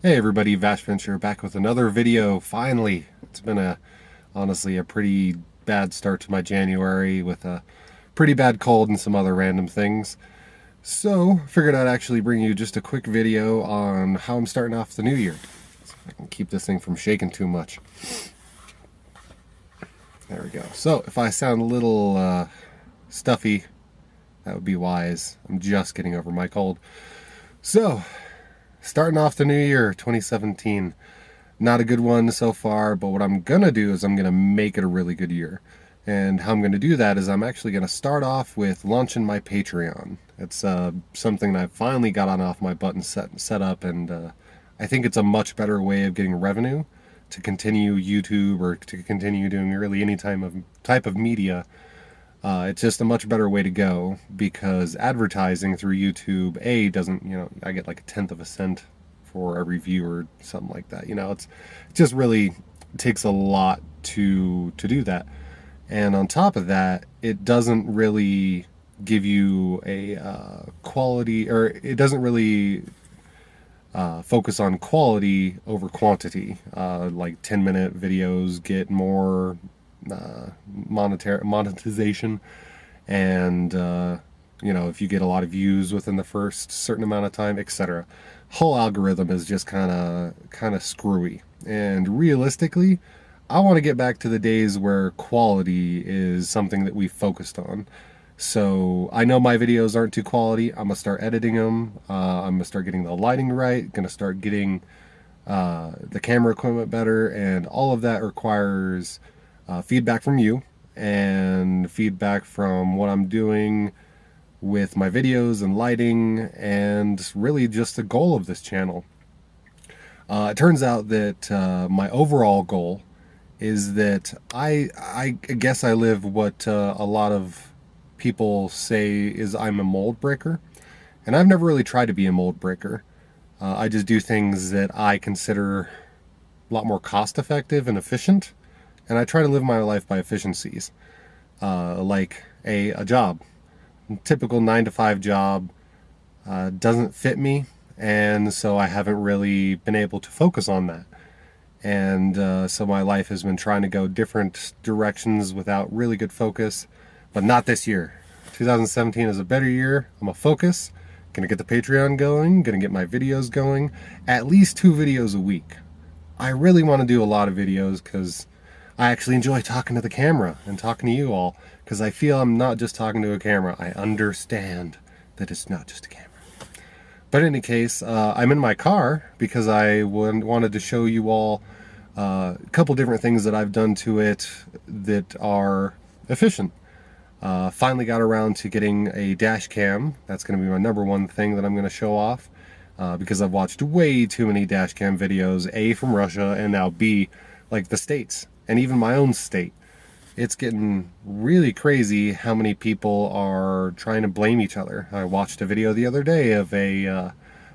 Hey everybody, Vash Venture back with another video. Finally, it's been honestly a pretty bad start to my January with a pretty bad cold and some other random things. So, figured I'd actually bring you just a quick video on how I'm starting off the new year. So I can keep this thing from shaking too much. There we go. So, if I sound a little stuffy, that would be wise. I'm just getting over my cold. So, starting off the new year, 2017. Not a good one so far, but what I'm gonna do is I'm gonna make it a really good year. And how I'm gonna do that is I'm actually gonna start off with launching my Patreon. It's something that I finally got on off my butt and set up, and I think it's a much better way of getting revenue to continue YouTube or to continue doing really any type of media. It's just a much better way to go because advertising through YouTube, doesn't, I get like 1/10 of a cent for every view or something like that. It just really takes a lot to do that. And on top of that, it doesn't really give you a quality, or it doesn't really focus on quality over quantity. Like 10-minute videos get more monetization, and if you get a lot of views within the first certain amount of time, etc. Whole algorithm is just kind of screwy. And realistically, I want to get back to the days where quality is something that we focused on. So I know my videos aren't too quality. I'm gonna start editing them. I'm gonna start getting the lighting right. Gonna start getting the camera equipment better, and all of that requires feedback from you and feedback from what I'm doing with my videos and lighting, and really just the goal of this channel. It turns out that my overall goal is that I guess I live what a lot of people say is I'm a mold breaker, and I've never really tried to be a mold breaker. I just do things that I consider a lot more cost effective and efficient, and I try to live my life by efficiencies, like a job. Typical 9-to-5 job doesn't fit me, and so I haven't really been able to focus on that. And so my life has been trying to go different directions without really good focus, but not this year. 2017 is a better year. I'm gonna focus, gonna get the Patreon going, gonna get my videos going, at least 2 videos a week. I really want to do a lot of videos because I actually enjoy talking to the camera and talking to you all, because I feel I'm not just talking to a camera. I understand that it's not just a camera. But in any case, I'm in my car because I wanted to show you all a couple different things that I've done to it that are efficient. Finally got around to getting a dash cam. That's going to be my #1 thing that I'm going to show off, because I've watched way too many dash cam videos, A, from Russia, and now B, like the States, and even my own state. It's getting really crazy how many people are trying to blame each other. I watched a video the other day of a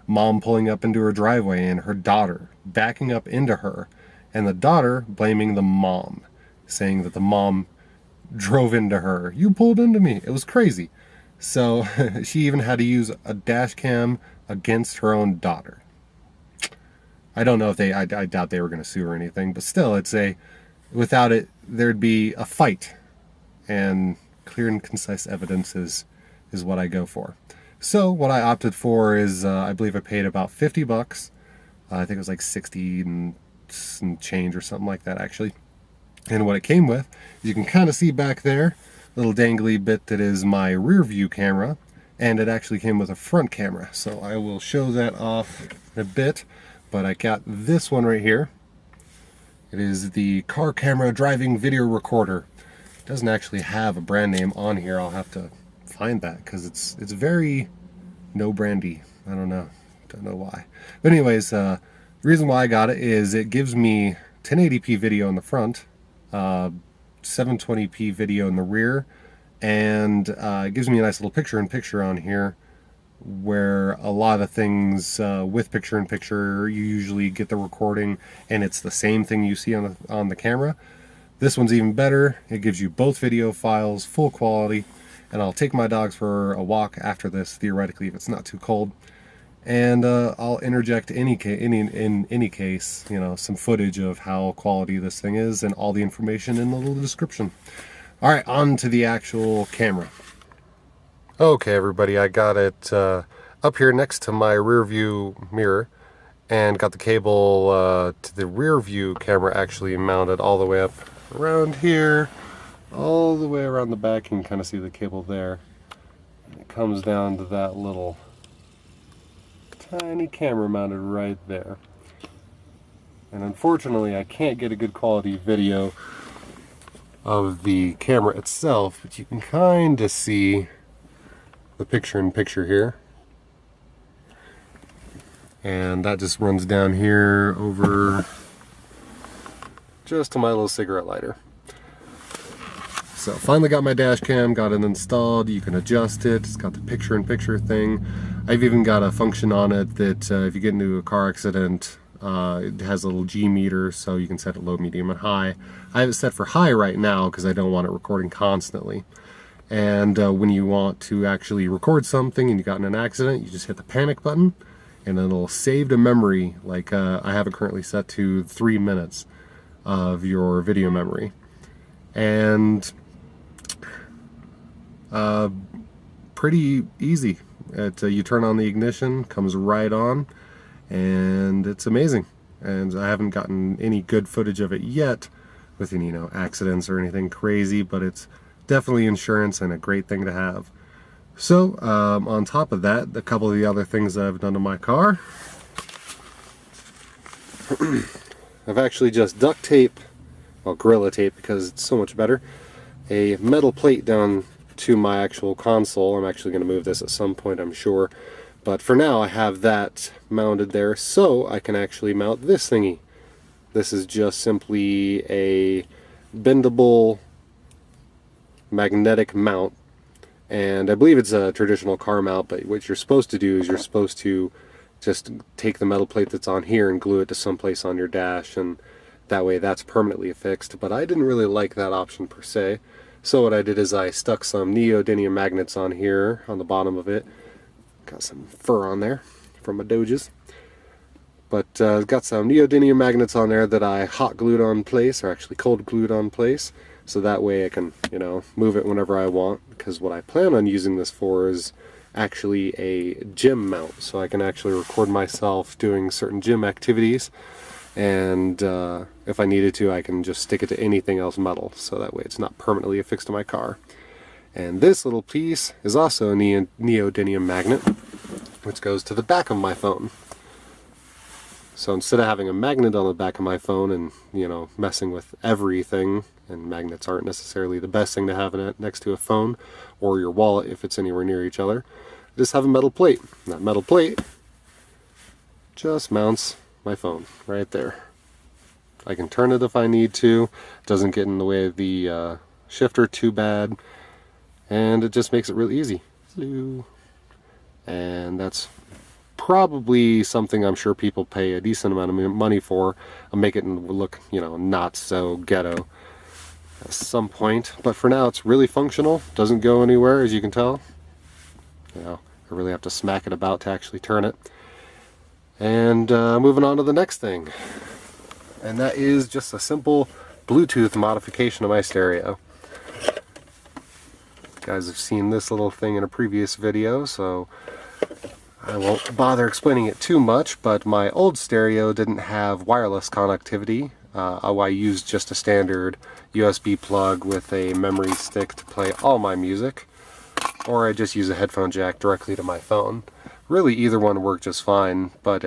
mom pulling up into her driveway and her daughter backing up into her, and the daughter blaming the mom, saying that the mom drove into her. You pulled into me. It was crazy. So she even had to use a dash cam against her own daughter. I don't know if I doubt they were going to sue or anything, but still, without it, there'd be a fight, and clear and concise evidence is what I go for. So what I opted for is, I believe I paid about 50 bucks. I think it was like 60 and some change or something like that, actually. And what it came with, you can kind of see back there, little dangly bit that is my rear view camera, and it actually came with a front camera. So I will show that off in a bit, but I got this one right here. It is the car camera driving video recorder. It doesn't actually have a brand name on here. I'll have to find that because it's very no brandy. I don't know why. But anyways, the reason why I got it is it gives me 1080p video in the front, 720p video in the rear, and it gives me a nice little picture-in-picture on here, where a lot of things with picture-in-picture, you usually get the recording and it's the same thing you see on the camera. This one's even better. It gives you both video files, full quality, and I'll take my dogs for a walk after this, theoretically, if it's not too cold. And I'll interject in any case, you know, some footage of how quality this thing is and all the information in the little description. All right, on to the actual camera. Okay, everybody, I got it up here next to my rear view mirror, and got the cable to the rear view camera actually mounted all the way up around here, all the way around the back. You can kind of see the cable there. And it comes down to that little tiny camera mounted right there. And unfortunately I can't get a good quality video of the camera itself, but you can kind of see the picture-in-picture here. And that just runs down here over just to my little cigarette lighter. So finally got my dash cam, got it installed. You can adjust it. It's got the picture-in-picture thing. I've even got a function on it that if you get into a car accident, it has a little G meter, so you can set it low, medium, and high. I have it set for high right now because I don't want it recording constantly. And when you want to actually record something and you got in an accident, you just hit the panic button and it'll save to memory. Like I have it currently set to 3 minutes of your video memory. And pretty easy. You turn on the ignition, comes right on, and it's amazing. And I haven't gotten any good footage of it yet with any, you know, accidents or anything crazy, but it's definitely insurance and a great thing to have. So on top of that, a couple of the other things that I've done to my car, I've actually just duct tape, well, Gorilla Tape because it's so much better, a metal plate down to my actual console. I'm actually going to move this at some point, I'm sure, but for now I have that mounted there so I can actually mount this thingy. This is just simply a bendable magnetic mount, and I believe it's a traditional car mount, but what you're supposed to do is you're supposed to just take the metal plate that's on here and glue it to someplace on your dash, and that way that's permanently affixed. But I didn't really like that option per se, so what I did is I stuck some neodymium magnets on here on the bottom of it. Got some fur on there from my Doges, but got some neodymium magnets on there that I hot glued on place, or actually cold glued on place, so that way I can, you know, move it whenever I want, because what I plan on using this for is actually a gym mount, so I can actually record myself doing certain gym activities, and if I needed to, I can just stick it to anything else metal, so that way it's not permanently affixed to my car. And this little piece is also a neodymium magnet, which goes to the back of my phone. So instead of having a magnet on the back of my phone and, you know, messing with everything, and magnets aren't necessarily the best thing to have next to a phone or your wallet if it's anywhere near each other, I just have a metal plate. And that metal plate just mounts my phone right there. I can turn it if I need to. It doesn't get in the way of the shifter too bad, and it just makes it really easy. And that's probably something I'm sure people pay a decent amount of money for. I'll make it look, you know, not so ghetto at some point, but for now it's really functional. Doesn't go anywhere, as you can tell. You know, I really have to smack it about to actually turn it. And moving on to the next thing, and that is just a simple Bluetooth modification of my stereo. You guys have seen this little thing in a previous video, so I won't bother explaining it too much, but my old stereo didn't have wireless connectivity. I used just a standard USB plug with a memory stick to play all my music, or I just use a headphone jack directly to my phone. Really, either one worked just fine, but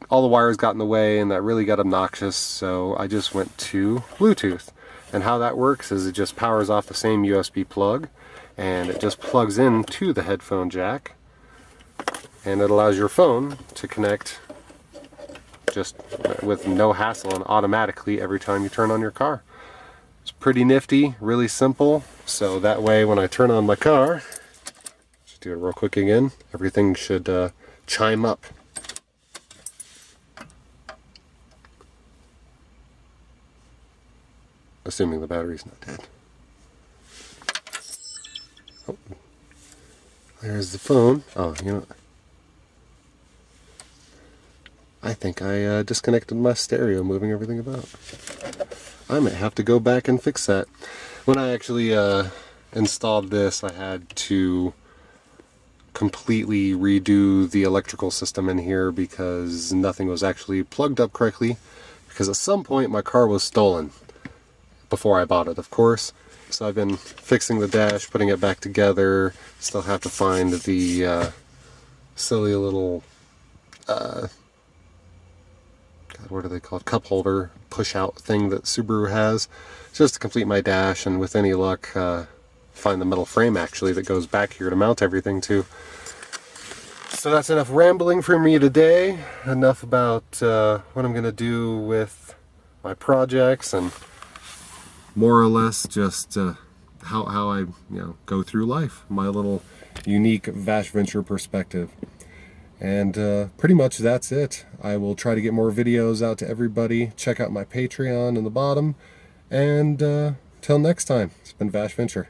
all the wires got in the way and that really got obnoxious, so I just went to Bluetooth. And how that works is it just powers off the same USB plug, and it just plugs into the headphone jack, and it allows your phone to connect just with no hassle and automatically every time you turn on your car. It's pretty nifty, really simple, so that way when I turn on my car, just do it real quick again, everything should chime up. Assuming the battery's not dead. Oh, there's the phone. Oh, you know, think I disconnected my stereo, moving everything about. I might have to go back and fix that. When I actually installed this, I had to completely redo the electrical system in here because nothing was actually plugged up correctly, because at some point my car was stolen before I bought it, of course. So I've been fixing the dash, putting it back together. Still have to find the silly little God, what are they called? Cup holder push out thing that Subaru has, just to complete my dash, and with any luck find the metal frame actually that goes back here to mount everything to. So that's enough rambling for me today. Enough about what I'm gonna do with my projects, and more or less just how I go through life, my little unique Vashventure perspective. And pretty much that's it. I will try to get more videos out to everybody. Check out my Patreon in the bottom. And till next time, it's been Vashventure.